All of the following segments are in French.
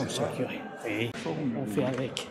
monsieur le curé. Oui, on fait avec.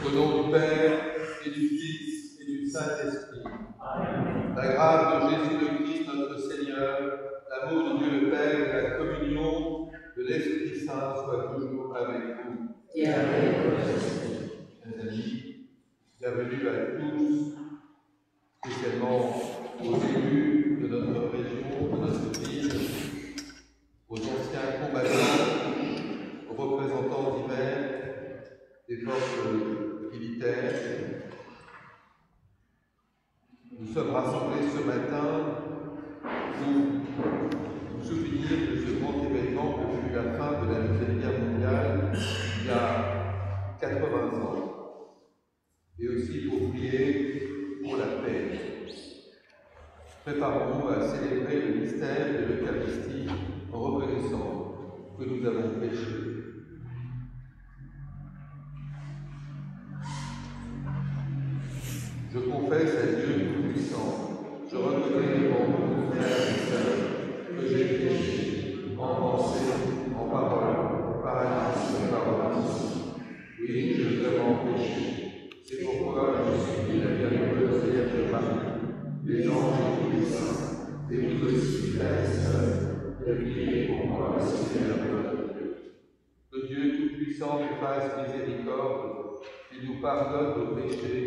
Au nom du Père, et du Fils, et du Saint-Esprit. La grâce de Jésus le Christ, notre Seigneur, l'amour de Dieu le Père et la communion de l'Esprit Saint soient toujours avec vous. Et avec votre esprit. Mes amis, bienvenue à tous, spécialement aux élus de notre région, de notre ville, aux anciens combattants, aux représentants divers des forces militaires. Nous sommes rassemblés ce matin pour nous souvenir de ce grand événement que fut la fin de la Deuxième Guerre mondiale il y a 80 ans, et aussi pour prier pour la paix. Préparons-nous à célébrer le mystère de l'Eucharistie en reconnaissant que nous avons péché. Je confesse à Dieu Tout-Puissant, je reconnais devant vous, frères et sœurs, que j'ai péché en pensée, en parole, par alliance et par omission. Oui, j'ai vraiment péché. C'est pourquoi je supplie la bienheureuse Vierge Marie, les anges et tous les saints, et vous aussi, frères et sœurs, de prier pour moi, Seigneur notre Dieu. Que Dieu Tout-Puissant nous fasse miséricorde, et nous pardonne nos péchés,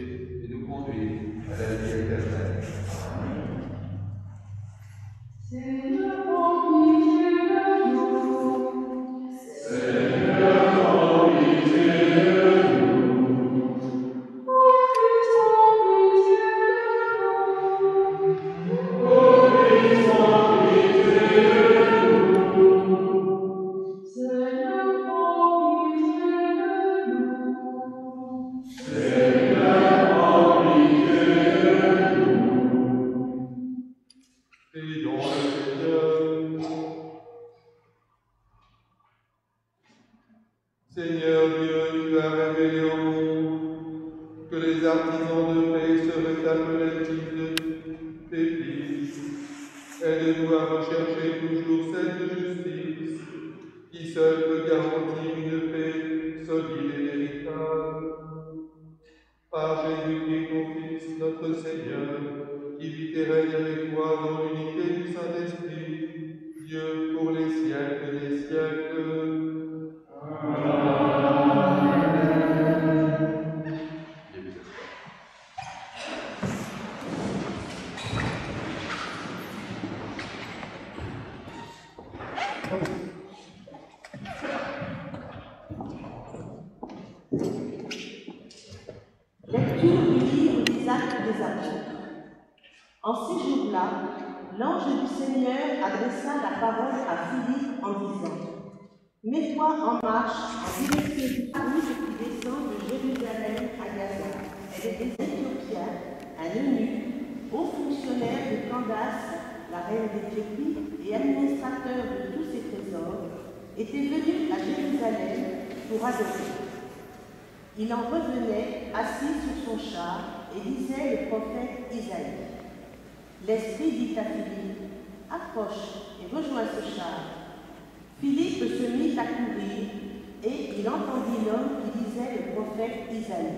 et nous conduire à la vie éternelle. Amen. Seigneur, prends pitié de nous. Seigneur, prends pitié de nous. Ô Christ, prends pitié de nous. Ô Christ, prends pitié de nous. que les artisans de paix se rétablissent de tes fils. Aide-nous à rechercher toujours cette justice qui seule peut garantir une paix solide et véritable. Par Jésus-Christ, ton Fils, notre Seigneur, qui vit et règne avec toi dans l'unité du Saint-Esprit, Dieu pour les siècles des siècles. Amen. Lecture du livre des Actes des Apôtres. En ces jours-là, l'ange du Seigneur adressa la parole à Philippe en disant : Mets-toi en marche en direction du route qui descend de Jérusalem à Gaza. Elle est des Éthiopiens, un eunuque, haut fonctionnaire de Candace, la reine d'Éthiopie, et administrateur de tous ses trésors, était venu à Jérusalem pour adorer. Il en revenait assis sur son char et lisait le prophète Isaïe. L'Esprit dit à Philippe : Approche et rejoins ce char. Philippe se mit à courir et il entendit l'homme qui lisait le prophète Isaïe.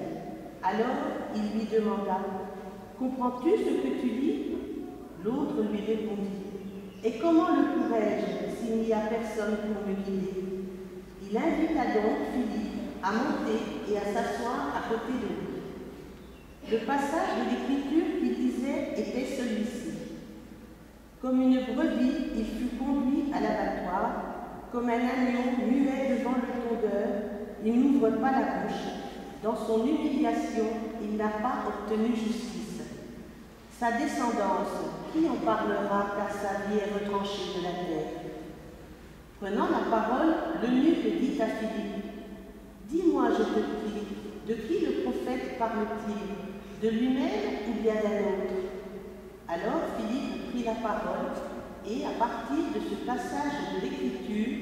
Alors il lui demanda : Comprends-tu ce que tu lis ? L'autre lui répondit : Et comment le pourrais-je s'il n'y a personne pour me guider ? Il invita donc Philippe à monter et à s'asseoir à côté de lui. Le passage de l'Écriture qu'il disait était celui-ci. Comme une brebis, il fut conduit à l'abattoir, comme un agneau muet devant le tondeur, il n'ouvre pas la bouche. Dans son humiliation, il n'a pas obtenu justice. Sa descendance, qui en parlera car sa vie est retranchée de la terre ? Prenant la parole, l'eunuque dit à Philippe : Dis-moi, je te prie, de qui le prophète parle-t-il ? De lui-même ou bien d'un autre ? Alors Philippe prit la parole et, à partir de ce passage de l'Écriture,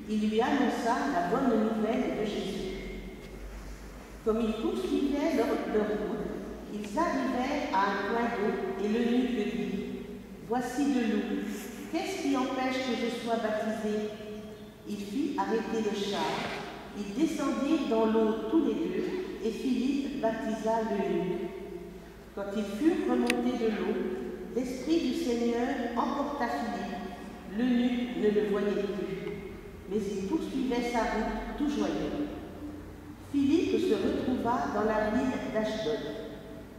il lui annonça la bonne nouvelle de Jésus. Comme ils poursuivaient leur route, ils arrivèrent à un point d'eau et l'eunuque dit : Voici de l'eau, qu'est-ce qui empêche que je sois baptisé ? Il fit arrêter le char. Ils descendirent dans l'eau tous les deux, et Philippe baptisa l'eunuque. Quand ils furent remontés de l'eau, l'Esprit du Seigneur emporta Philippe. L'eunuque ne le voyait plus, mais il poursuivait sa route tout joyeux. Philippe se retrouva dans la ville d'Ashdod.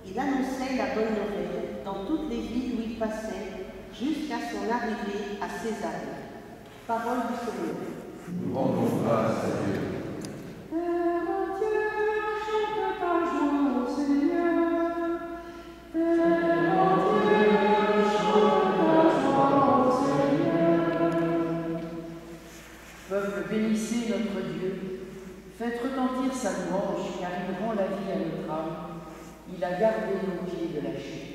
Il annonçait la bonne nouvelle dans toutes les villes où il passait, jusqu'à son arrivée à Césarée. Parole du Seigneur. Rendons grâce à Dieu. Bénissez notre Dieu, faites retentir sa louange, car il rend la vie à notre âme. Il a gardé nos pieds de la chute.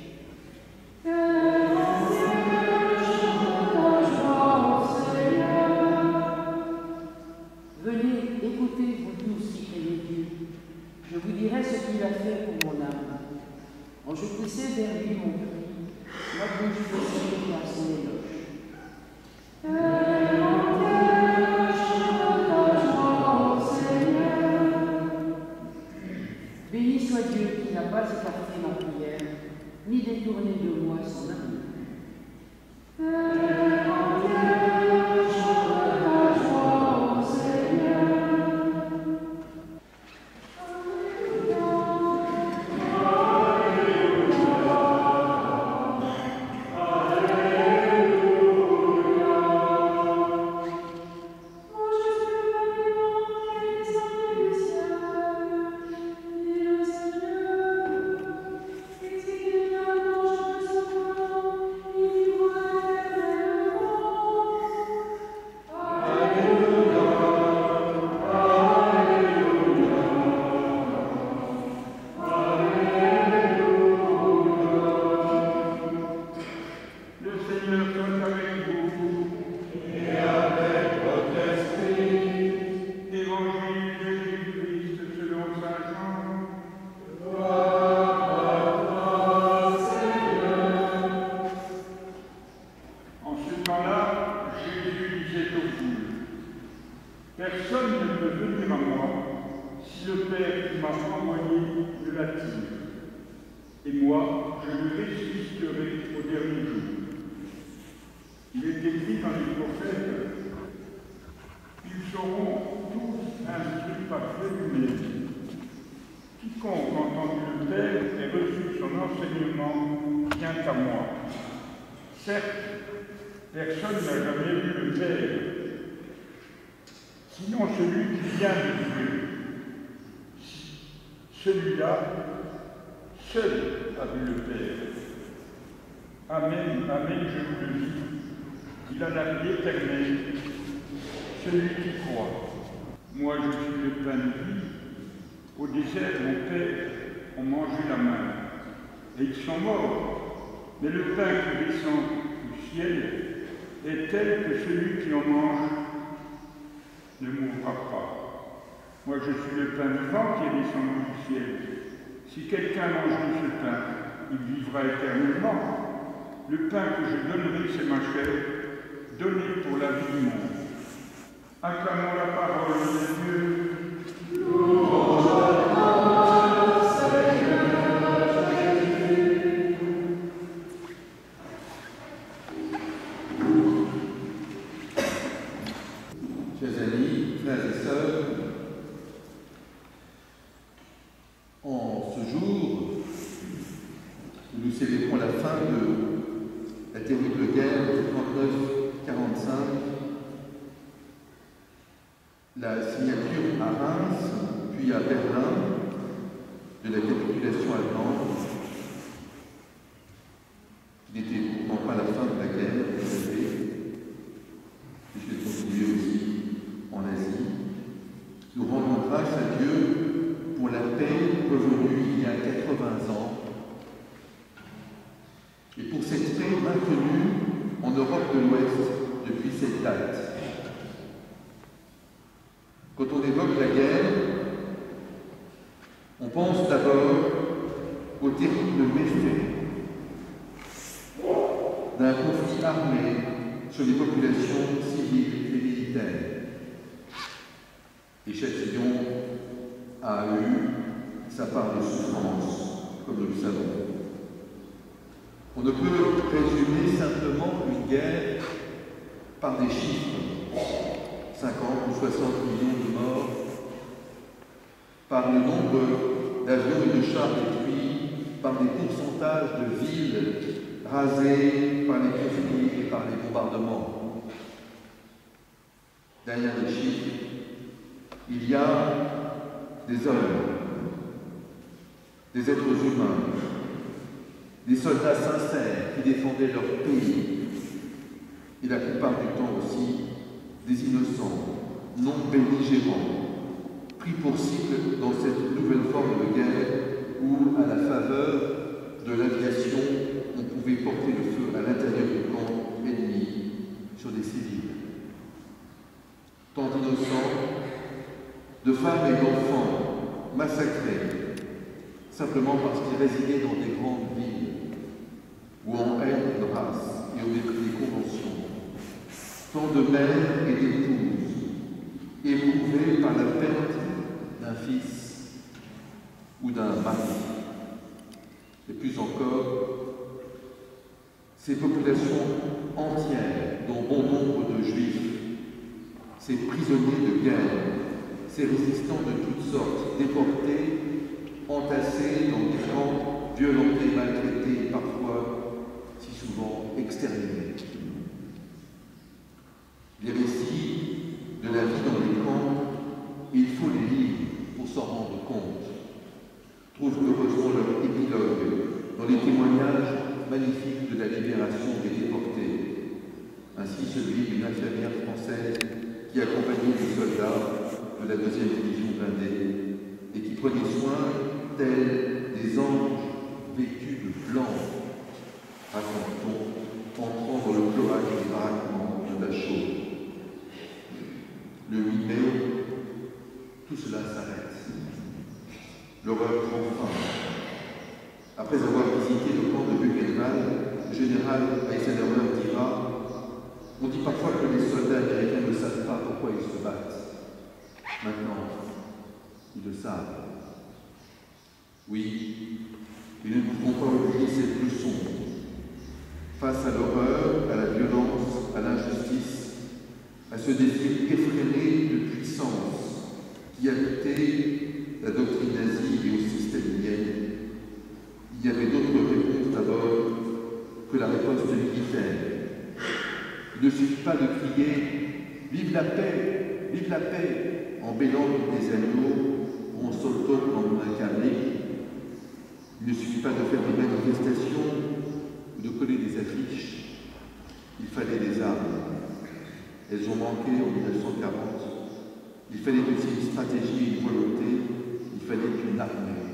Venez, écoutez, vous tous qui craignez Dieu. Je vous dirai ce qu'il a fait pour mon âme. Quand je poussais vers lui mon cri, ma bouche faisait à son éloge. Béni soit Dieu qui n'a pas écarté ma prière, ni détourné de moi son amour. et moi, je le ressusciterai au dernier jour. Il est écrit dans les prophètes, ils seront tous instruits par Dieu. Quiconque a entendu le Père et reçu son enseignement vient à moi. Certes, personne n'a jamais vu le Père, sinon celui qui vient de Dieu. Celui-là, seul a vu le Père. Amen, amen, je vous le dis. Il a la vie éternelle, celui qui croit. Moi, je suis le pain de vie. Au désert, mon Père ont mangé la main, et ils sont morts. Mais le pain qui descend du ciel est tel que celui qui en mange ne mourra pas. Moi, je suis le pain vivant qui est descendu du ciel. Si quelqu'un mange de ce pain, il vivra éternellement. Le pain que je donnerai, c'est ma chair, donnée pour la vie du monde. Acclamons la parole de Dieu. Chers amis, frères et sœurs, en ce jour où nous célébrons la fin de la terrible guerre de 39-45, la signature à Reims, puis à Berlin, de la capitulation allemande, qui n'était pourtant pas la fin de la guerre, vous savez, puisqu'elle continuait aussi en Asie. Nous rendons grâce à Dieu pour la paix revenue il y a 80 ans et pour cette paix maintenue en Europe de l'Ouest depuis cette date. Quand on évoque la guerre, on pense d'abord aux terribles méfaits d'un conflit armé sur les populations civiles et militaires. Et Châtillon a eu sa part de souffrance, comme nous le savons. On ne peut résumer simplement une guerre par des chiffres, 50 ou 60 millions de morts, par le nombre d'avions et de chars détruits, par des pourcentages de villes rasées par les conflits et par les bombardements. Derrière les chiffres, il y a des hommes, des êtres humains, des soldats sincères qui défendaient leur pays, et la plupart du temps aussi des innocents, non belligérants, pris pour cible dans cette nouvelle forme de guerre où, à la faveur de l'aviation, on pouvait porter le feu à l'intérieur du camp ennemi sur des civils. Tant d'innocents, de femmes et d'enfants massacrés, simplement parce qu'ils résidaient dans des grandes villes, où en haine de race et au mépris des conventions, tant de mères et d'épouses, éprouvées par la perte d'un fils ou d'un mari. Et plus encore, ces populations entières, dont bon nombre de juifs, ces prisonniers de guerre, ces résistants de toutes sortes, déportés, entassés dans des camps, violentés, maltraités, parfois, si souvent, exterminés. Les récits de la vie dans les camps, il faut les lire pour s'en rendre compte, trouvent heureusement leur épilogue dans les témoignages magnifiques de la libération des déportés, ainsi celui d'une infirmière française qui accompagnait les soldats de la 2e division blindée et qui prenait soin, tels des anges vêtus de blanc, raconte-t-on, entrant dans le cloaque des baraquements de Dachau. Le 8 mai, tout cela s'arrête. L'horreur prend fin. Après avoir visité le camp de Buchenwald, le général Eisenhower dira « On dit parfois que les soldats américains ne savent pas pourquoi ils se battent. Maintenant, ils le savent. Oui, et nous ne pouvons cette leçon. Face à l'horreur, à la violence, à l'injustice, à ce désir effréné de puissance qui habitait la doctrine nazie et aussi stalinienne, il y avait d'autres réponses d'abord que la riposte militaire. Il ne suffit pas de crier « Vive la paix !» en bêlant des agneaux ou en sautant comme un câble. Il ne suffit pas de faire des manifestations ou de coller des affiches. Il fallait des armes. Elles ont manqué en 1940. Il fallait aussi une stratégie et une volonté. Il fallait une armée.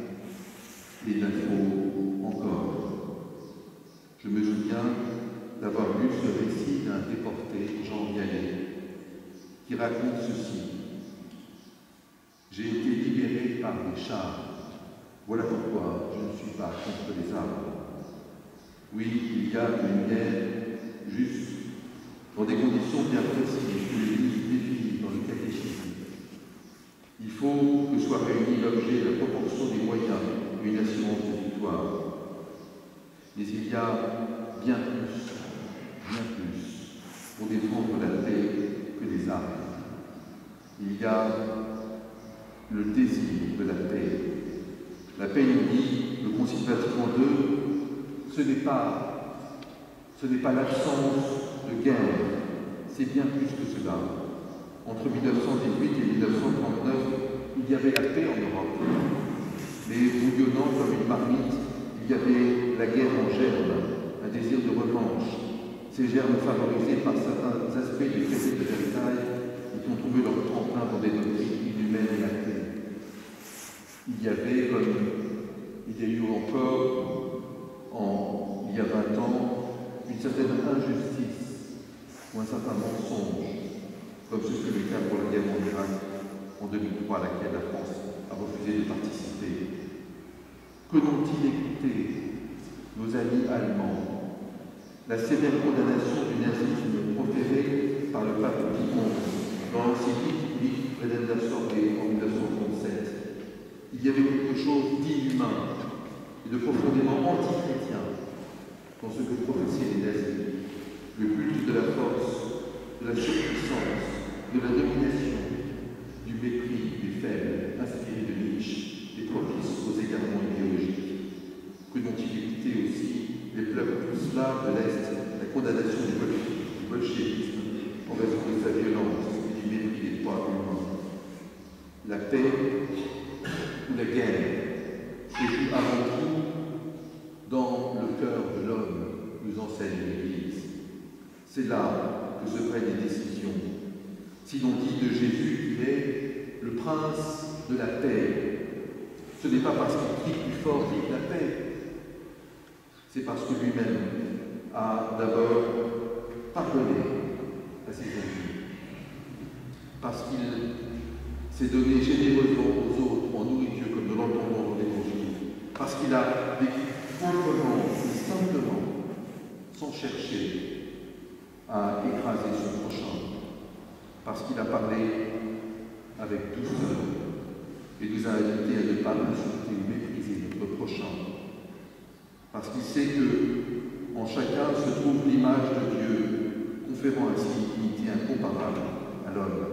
Et il en faut encore. Je me souviens d'avoir lu ce récit d'un déporté, Jean Gallet, qui raconte ceci. J'ai été libéré par des chars. Voilà pourquoi je ne suis pas contre les armes. Oui, il y a une guerre juste, dans des conditions bien précises que l'Église définit dans le catéchisme. Il faut que soit réuni l'objet, la proportion des moyens et une assurance de victoire. Mais il y a bien plus pour défendre la paix que les armes. Il y a le désir de la paix. La paix, nous dit le Concile Vatican II, ce n'est pas l'absence de guerre, c'est bien plus que cela. Entre 1918 et 1939, il y avait la paix en Europe. Mais bouillonnant comme une marmite, il y avait la guerre en germe, un désir de revanche. Ces germes favorisés par certains aspects du traité de Versailles et qui ont trouvé leur tremplin dans des doctrines inhumaines et athées. Il y avait, comme il y a eu encore il y a 20 ans, une certaine injustice ou un certain mensonge, comme ce fut le cas pour la guerre en Irak en 2003, à laquelle la France a refusé de participer. Que n'ont-ils écouté, nos amis allemands? La sévère condamnation du nazisme proférée par le pape Pie XI dans l'encyclique Redemptor Sorte en 1937. Il y avait quelque chose d'inhumain et de profondément antichrétien dans ce que professaient les nazis. Le culte de la force, de la surpuissance, de la domination, du mépris des faibles, inspiré de Nietzsche et propice aux égarements idéologiques. Que n'ont-ils écouté aussi les peuples slaves de l'Est, la condamnation du bolchévisme en raison de sa violence et du mépris des droits humains. La paix ou la guerre se joue avant tout dans le cœur de l'homme, nous enseigne l'Église. C'est là que se prennent les décisions. Si l'on dit de Jésus qu'il est le prince de la paix, ce n'est pas parce qu'il crie plus fort vive la paix, c'est parce que lui-même a d'abord pardonné à ses ennemis, parce qu'il s'est donné généreusement aux autres en nourriture, comme nous l'entendons dans l'Évangile, parce qu'il a vécu simplement et simplement, sans chercher à écraser son prochain, parce qu'il a parlé avec douceur et nous a invités à ne pas insulter ou mépriser notre prochain, parce qu'il sait que en chacun se trouve l'image de Dieu, conférant ainsi une dignité incomparable à l'homme.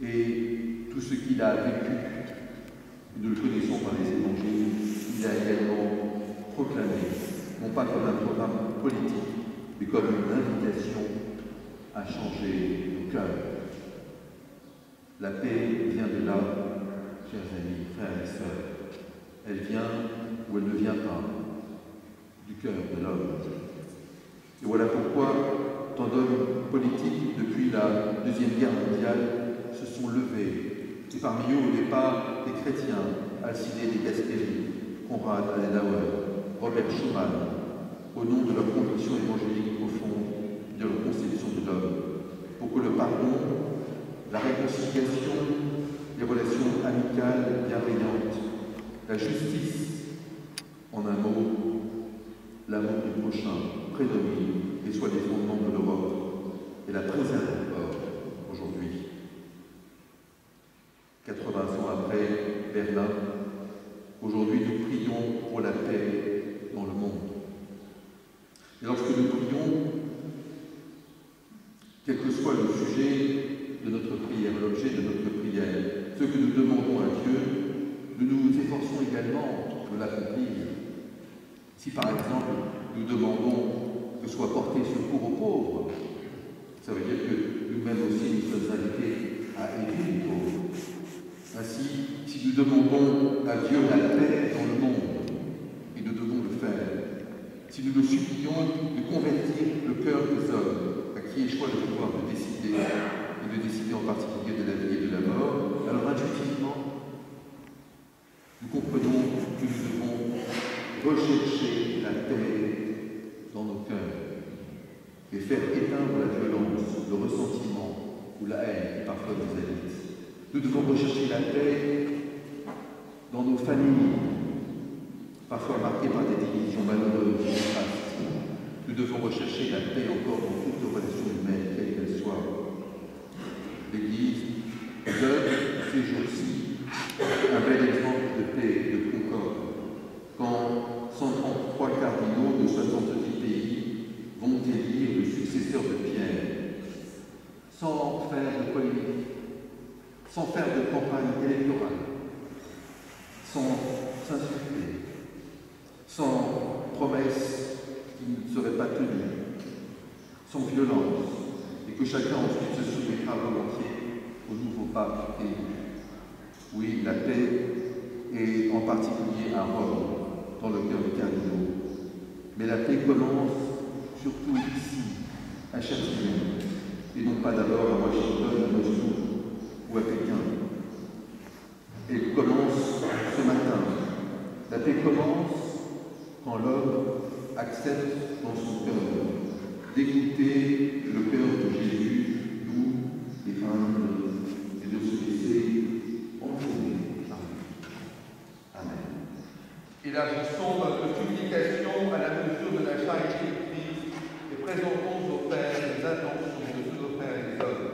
Et tout ce qu'il a vécu, nous le connaissons par les évangiles, il a également proclamé, non pas comme un programme politique, mais comme une invitation à changer nos cœurs. La paix vient de là, chers amis, frères et sœurs. Elle vient ou elle ne vient pas du cœur de l'homme. Et voilà pourquoi tant d'hommes politiques, depuis la Deuxième Guerre mondiale, se sont levés. Et parmi eux, au départ, des chrétiens, Alcide de Gasperi, Konrad Adenauer, Robert Schuman, au nom de leur conviction évangélique profonde, de leur conception de l'homme, pour que le pardon, la réconciliation, les relations amicales bienveillantes, la justice, en un mot, l'amour du prochain, prédomine et soit les fondements de l'Europe et la préserve encore aujourd'hui. 80 ans après Berlin, aujourd'hui nous prions pour la paix Si par exemple nous demandons que soit porté secours aux pauvres, ça veut dire que nous-mêmes aussi nous sommes invités à aider les pauvres. Ainsi, si nous demandons à Dieu la paix dans le monde, et nous devons le faire, si nous le supplions de convertir le cœur des hommes à qui échoit le pouvoir de décider, et de décider en particulier de la vie et de la mort, alors intuitivement, nous comprenons que nous devons rechercher la paix dans nos cœurs et faire éteindre la violence, le ressentiment ou la haine qui parfois nous habite. Nous devons rechercher la paix dans nos familles, parfois marquées par des divisions malheureuses et néfastes. Nous devons rechercher la paix encore dans toutes nos relations humaines, quelles qu'elles soient. L'Église donne ces jours-ci un bel exemple de paix et de concorde, quand 133 cardinaux de 70 pays vont élire le successeur de Pierre, sans faire de polémique, sans faire de campagne électorale, sans s'insulter, sans promesses qui ne seraient pas tenues, sans violence, et que chacun ensuite se soumettra volontiers au nouveau pape élu. Oui, la paix, et en particulier à Rome, dans le cœur des cardinaux. Mais la paix commence surtout ici, à Châtillon, et non pas d'abord à Washington, à Moscou ou à Pékin. Elle commence ce matin. La paix commence quand l'homme accepte dans son cœur d'écouter le cœur de Jésus, doux et humble, et de se laisser entraîner par lui. Amen. Élargissons notre supplication à la mesure de la charité du Christ et présentons au Père les intentions de tous nos frères et les hommes.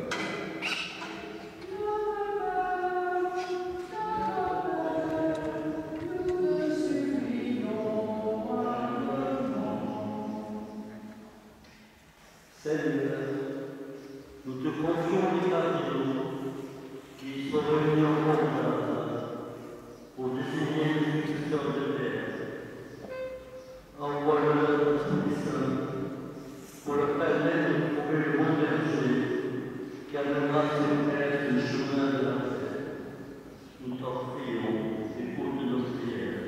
Seigneur, nous te confions les cardinaux qui sont venus en contact pour désigner le successeur de Père. Envoie-le au Saint pour leur permettre de trouver le bon berger qui amènera ses frères sur le chemin de la paix. Nous t'en prions, écoute nos prières.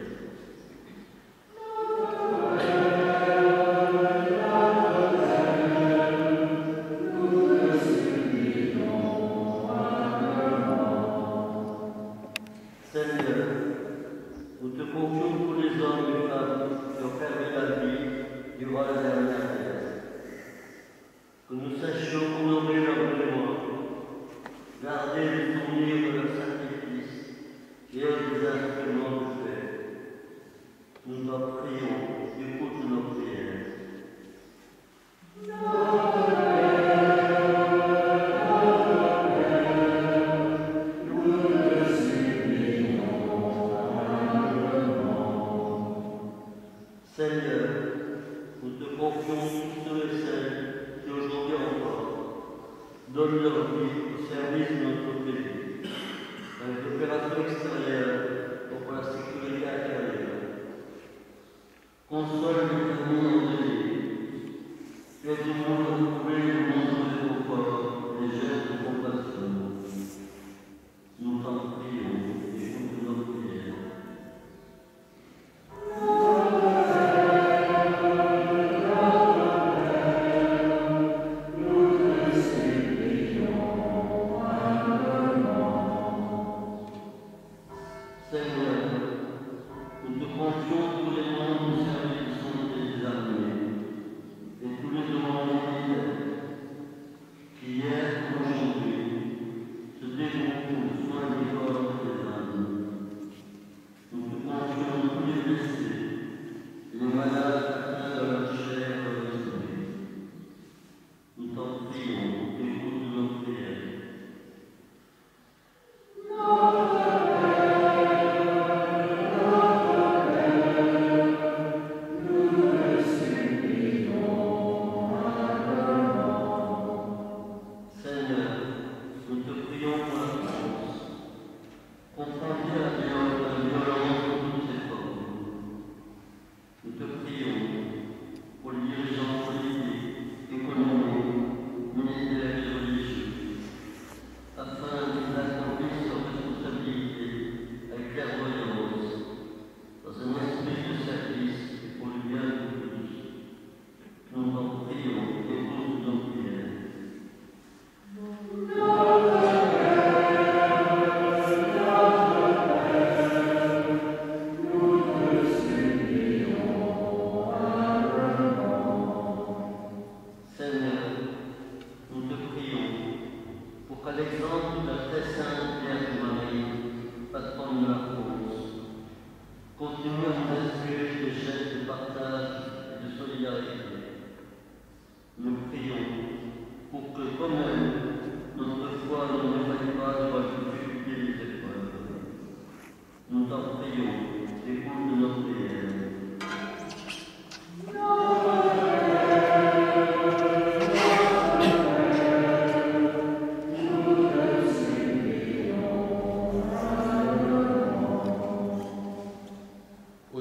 Que nous sachions honorer leur mémoire, garder le souvenir de leur sacrifice et être des instruments de paix. Nous t'en prions, écoute nos prières. Seigneur, nous te confions tous ceux et celles qui aujourd'hui encore donnent leur vie au service de notre pays, dans les opérations extérieures ou pour la sécurité intérieure. Console les familles endeuillées, aide-nous à trouver le monde de confort et les gestes de compassion. Nous t'en prions, écoute nos prières.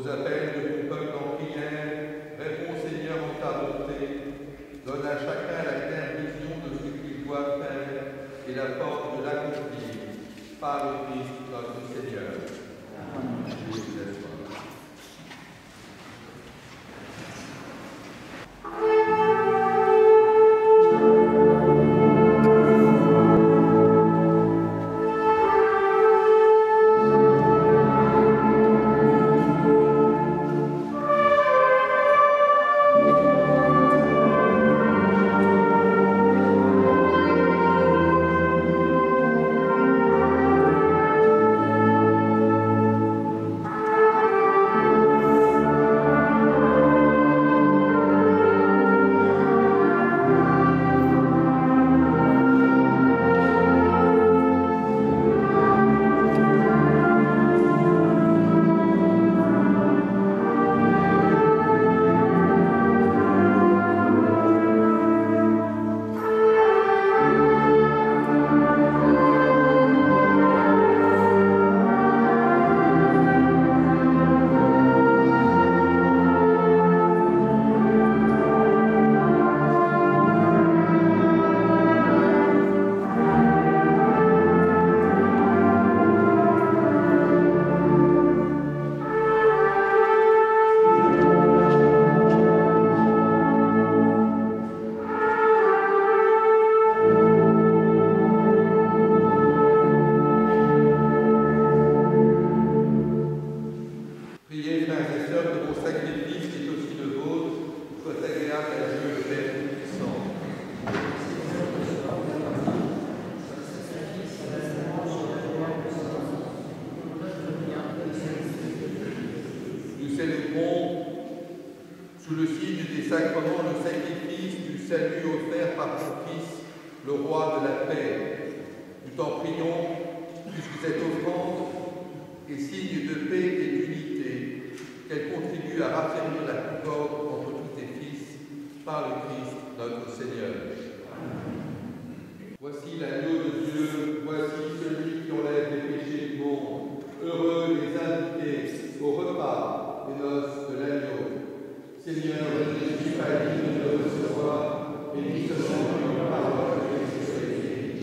aux appels de ton peuple en prière, réponds Seigneur en ta bonté, donne à chacun la claire vision de ce qu'il doit faire et la force de l'accomplir, par le Christ notre Seigneur. Amen. Sous le signe des sacrements, le sacrifice du salut offert par ton Fils, le roi de la paix. Nous t'en prions, puisque cette offrande est signe de paix et d'unité, qu'elle contribue à raffermir la concorde entre tous tes fils, par le Christ notre Seigneur. Voici l'agneau de Dieu, voici celui qui enlève les péchés du monde. Heureux les invités au repas des noces de l'agneau. Seigneur, je ne suis pas digne de recevoir, mais dis seulement une parole que je sois guéri.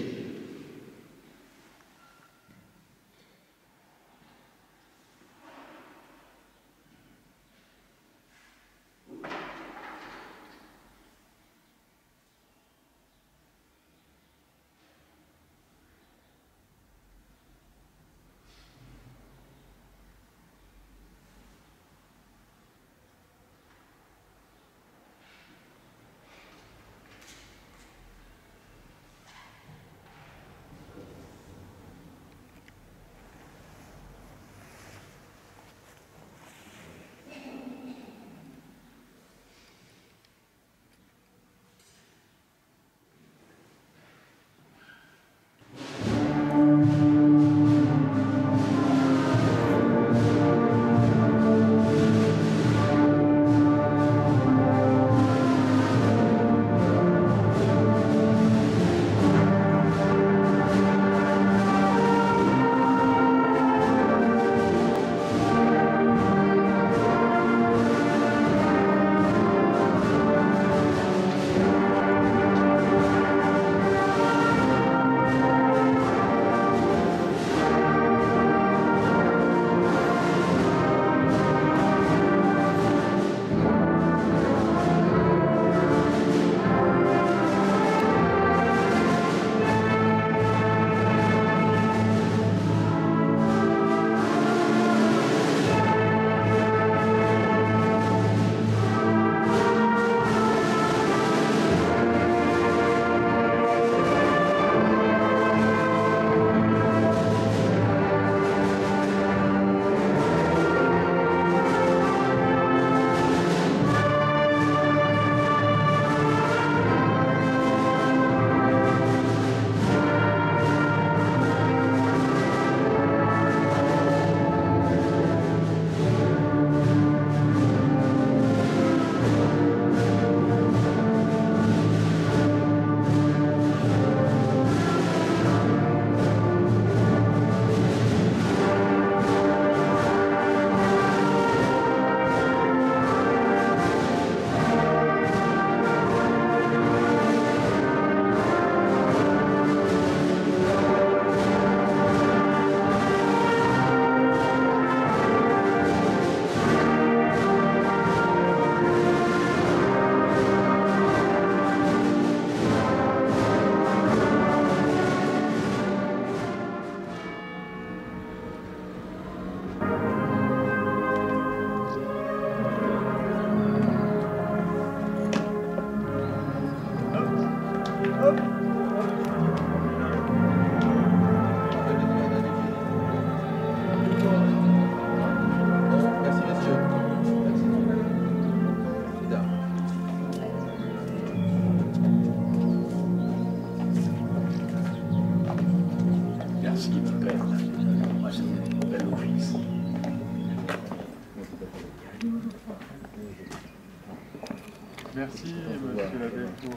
Merci, monsieur l'abbé, pour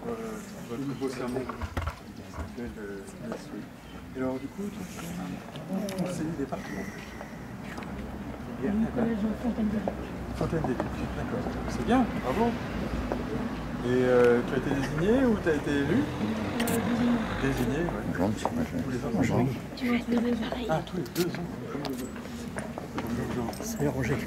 votre beau sermon. Et alors, du coup, tu es conseiller département. Bien, d'accord. Fontaine des Ducs, d'accord. C'est bien, bravo. Et tu as été désigné ou tu as été élu? Désigné, oui. Tous les ans. Tu vois, tous les 2 ans. Ah, tous les 2 ans. C'est Roger.